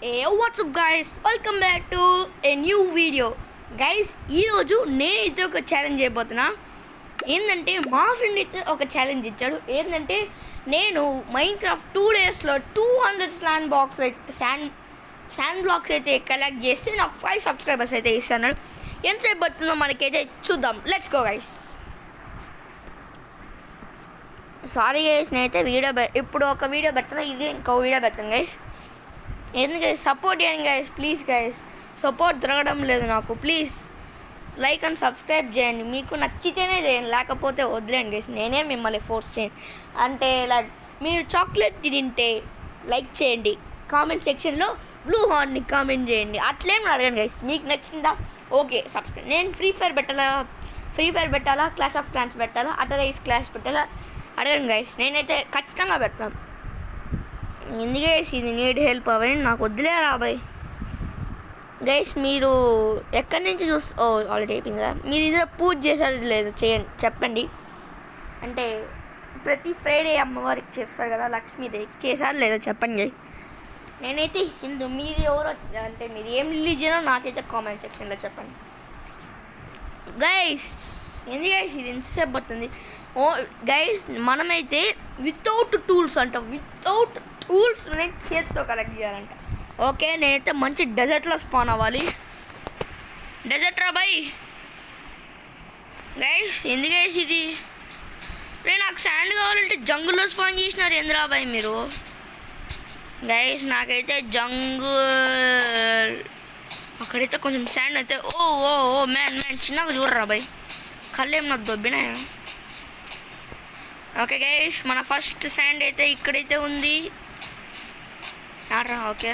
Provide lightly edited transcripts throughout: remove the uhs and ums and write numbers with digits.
Hey, what's up guys? Welcome back to a new video. Guys, ఈరోజు నేనైతే ఒక challenge చేయబోతున్నా. ఏంటంటే మా ఫ్రెండ్ అయితే ఒక ఛాలెంజ్ ఇచ్చాడు. ఏంటంటే నేను మైన్క్రాఫ్ట్ 2 డేస్లో 200 శాండ్ బ్లాక్స్ అయితే కలెక్ట్ చేసి నాకు 5 సబ్స్క్రైబర్స్ అయితే ఇస్తాను. ఎంతసేపు పడుతుందో మనకైతే చూద్దాం. Let's go guys. Sorry guys, నేనైతే ఇప్పుడు ఒక వీడియో పెడతాను, ఇది ఇంకో వీడియో పెడతాను గైస్. ఎందుకు సపోర్ట్ చేయండి గైస్, ప్లీజ్ గైస్. సపోర్ట్ దొరకడం లేదు నాకు. ప్లీజ్ లైక్ అండ్ సబ్స్క్రైబ్ చేయండి. మీకు నచ్చితేనే చేయండి, లేకపోతే వదిలేండి గైస్. నేనే మిమ్మల్ని ఫోర్స్ చేయండి. అంటే లైక్ మీరు చాక్లెట్ తింటే లైక్ చేయండి, కామెంట్ సెక్షన్లో బ్లూ హార్న్ని కామెంట్ చేయండి. అట్లేం అడగండి గైస్. మీకు నచ్చిందా? Okay subscribe. నేను ఫ్రీ ఫైర్ పెట్టాలా, క్లాష్ ఆఫ్ క్లాన్స్ పెట్టాలా, అటరైస్ క్లాష్ పెట్టాలా అడగండి గైస్. నేనైతే ఖచ్చితంగా పెడతాను. ఎందుకే ఇది నీడ్ హెల్ప్ అవ్వండి, నాకు వద్దులే రాబాయ్. గైస్ మీరు ఎక్కడి నుంచి ఆల్రెడీ అయిపోయింది కదా. మీరు ఇదిలో పూజ చేసేది లేదు చేయండి, చెప్పండి. అంటే ప్రతి ఫ్రైడే అమ్మవారికి చేస్తారు కదా, లక్ష్మీదేవికి చేశారు లేదా చెప్పండి గైస్. నేనైతే హిందూ, మీరు ఎవరో అంటే మీరు ఏం రిలీజియనో నాకైతే కామెంట్ సెక్షన్లో చెప్పండి గైస్. ఎందుకు గైస్ ఇది ఎంతసేపు పడుతుంది? గైస్ మనమైతే వితౌట్ టూల్స్ నేను చేతితో కలెక్ట్ చేయాలంట. ఓకే, నేనైతే మంచి డెజర్ట్లో స్పాన్ అవ్వాలి. డెజర్ట్ రా బాయ్. గైస్ ఎందుకు గైస్ ఇది? నాకు శాండ్ కావాలంటే జంగుల్లో స్పాన్ చేసినారు ఎందురా బాయ్ మీరు? గైస్ నాకైతే జంగుల్ అక్కడైతే కొంచెం శాండ్ అయితే ఓ మ్యాన్ చిన్నగా చూడరా బాయ్, కళ్ళు ఏం నాకు దొబ్బినాయా? ఓకే గైస్, మన ఫస్ట్ శాండ్ అయితే ఇక్కడైతే ఉంది. ఓకే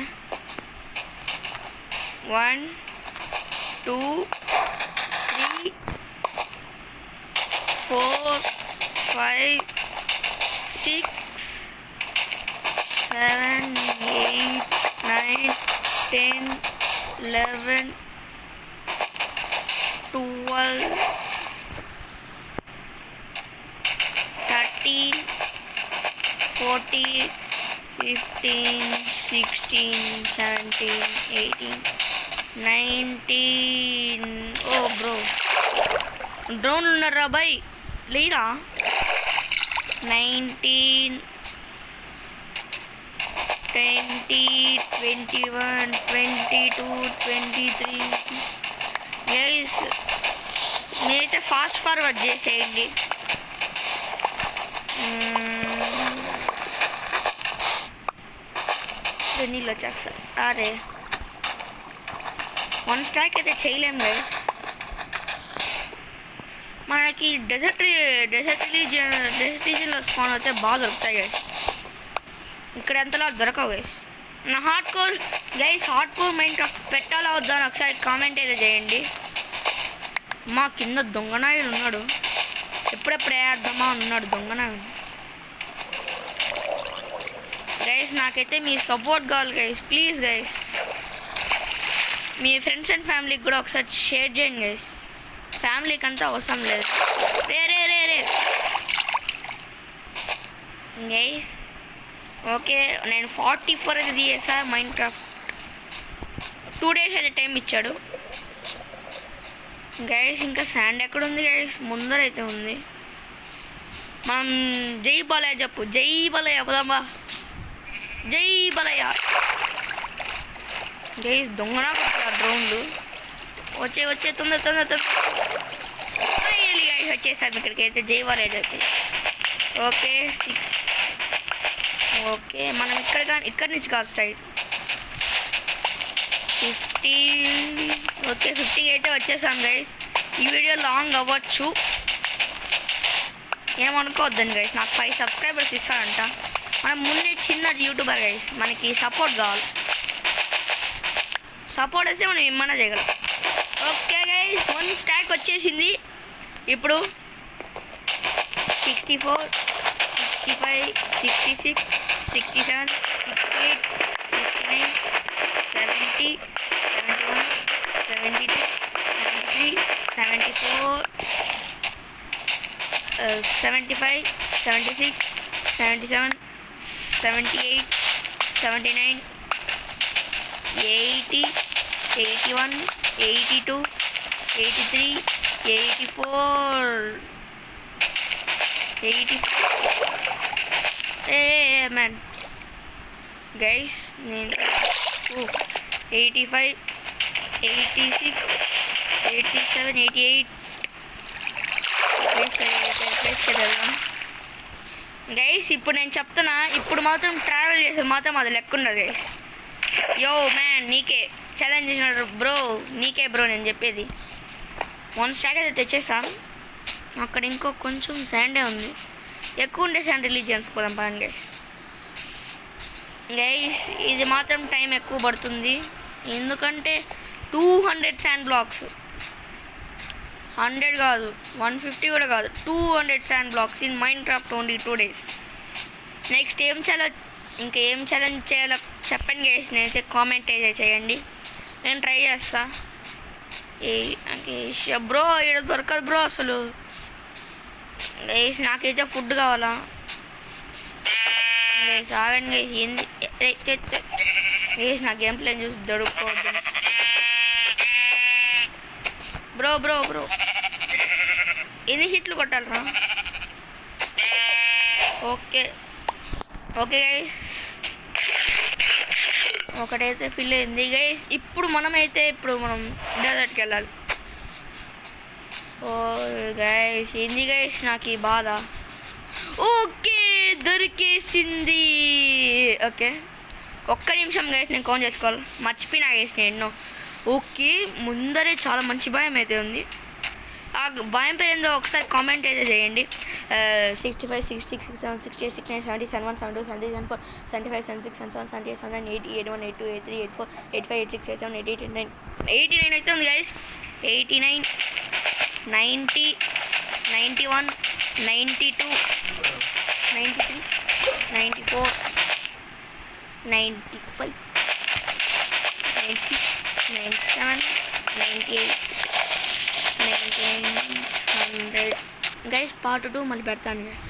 1 2 3 4 5 6 7 8 9 10 11 12 13 14 15 16 17 18 19. ఓ బ్రో డ్రోన్ ఉన్నారా బాయ్, లేరా? 19 20 21 22 23. గైస్ మీరైతే ఫాస్ట్ ఫార్వర్డ్ చేసేయండి. నీళ్ళు వచ్చేస్తారు. అరే 1 స్టాక్ అయితే చేయలేము కదా మనకి. డెజర్ట్ రీజియన్లో స్పాన్ అయితే బాగా దొరుకుతాయి గైస్. ఇక్కడ ఎంతలా దొరకవు గైస్. నా హార్డ్ కోర్ మైన్క్రాఫ్ట్ పెట్టాలా వద్దా అని ఒకసారి కామెంట్ అయితే చేయండి. మా కింద దొంగనాయుడు ఉన్నాడు, ఎప్పుడెప్పుడు వేద్దామా ఉన్నాడు దొంగనాయుడు. గైస్ నాకైతే మీ సపోర్ట్ కావాలి guys, please guys. Me friends and ఫ్యామిలీకి కూడా ఒకసారి షేర్ చేయండి గైస్. ఫ్యామిలీకి అంతా అవసరం లేదు. రే గైస్ ఓకే, నేను 44 అయితే తీసా. మైన్క్రాఫ్ట్ 2 డేస్ అయితే టైం ఇచ్చాడు గైస్. ఇంకా శాండ్ ఎక్కడ ఉంది గైస్? ముందరైతే ఉంది. మనం జై బాలయ్య చెప్పు, జై బాలయ్య పోదామా, జై బాలయ్య. గైస్ దొంగనా డ్రోన్లు వచ్చే తొందర గైస్ వచ్చేసాం ఇక్కడికి అయితే. జై బాలయ్య అయితే ఓకే 6. ఓకే మనం ఇక్కడి నుంచి కాదు స్టైల్ 50. ఓకే 50 అయితే వచ్చేసాం గైస్. ఈ వీడియో లాంగ్ అవ్వచ్చు, ఏమనుకోవద్దండి గైస్. నాకు 5 సబ్స్క్రైబర్స్ ఇస్తారంట. మనం ముందే చిన్న యూట్యూబర్ గైస్, మనకి సపోర్ట్ కావాలి. సపోర్ట్ వస్తే మనం ఏమన్నా చేయగలం. ఓకే గైస్ 1 స్టాక్ వచ్చేసింది. ఇప్పుడు 64 65 66 67 68 69 70 71 72 73 74 75 76 77 78 79 80, 81, 82, 83, 84, 84. Man, guys, 85, 86, 87, 88. గైస్ ఇప్పుడు నేను చెప్తున్నా, ఇప్పుడు మాత్రం ట్రావెల్ చేసేది మాత్రం అది లెక్క ఉండదు గైస్. యో మ్యాన్, నీకే ఛాలెంజ్ చేసినాడు బ్రో, నీకే బ్రో నేను చెప్పేది. 1 స్టాక్ అయితే తెచ్చేసాం. అక్కడ ఇంకో కొంచెం శాండే ఉంది, ఎక్కువ ఉండే శాండ్ రిలీజ్ చేసుకోదాం పని గైస్. గైస్ ఇది మాత్రం టైం ఎక్కువ పడుతుంది, ఎందుకంటే 200 శాండ్ బ్లాక్స్, 100 కాదు, 150 కూడా కాదు, 200 sand blocks in Minecraft only 2 days. Next ఏం ఛాలెంజ్ చేయాలో చెప్పండి గైస్, నేనైతే కామెంట్ అయితే చేయండి, నేను ట్రై చేస్తా. బ్రో ఇక్కడ దొరకదు బ్రో అసలు. గైస్ నాకైతే ఫుడ్ కావాలా గైస్, ఆగండి గైస్. ఏంది గైస్ నా గేమ్ ప్లేని చూసి దొరుకుకోవద్దు బ్రో. బ్రో బ్రో ఎన్ని హిట్లు కొట్టాలరా? ఓకే ఓకే గైస్, ఒకటైతే ఫిల్ అయింది గైస్. ఇప్పుడు మనం డెజర్ట్కి వెళ్ళాలి. ఓ గైస్ ఏంది గైస్ నాకు ఈ బాధ. ఓకే దొరికేసింది. ఓకే ఒక్క నిమిషం గైస్, నేను కౌంట్ చేసుకోవాలి, మర్చిపోయినా గైస్ నేను. ఓకే ముందరే చాలా మంచి భయం అయితే ఉంది. ఆ భయం పేరు ఏందో ఒకసారి కామెంట్ అయితే చేయండి. 65, 66, 67, 68, 69, 70, 71, 72, 73, 74, 75, 76, 77, 78, 79, 80, 81, 82, 83, 84, 85, 86, 87, 88, 89, 89 అయితే ఉంది గైస్. 89, 90, 91, 92, 93, 94, 95, 96, 97, 98, 99, 100 గైస్. పార్ట్ 2 మళ్ళీ పెడతాను గైస్.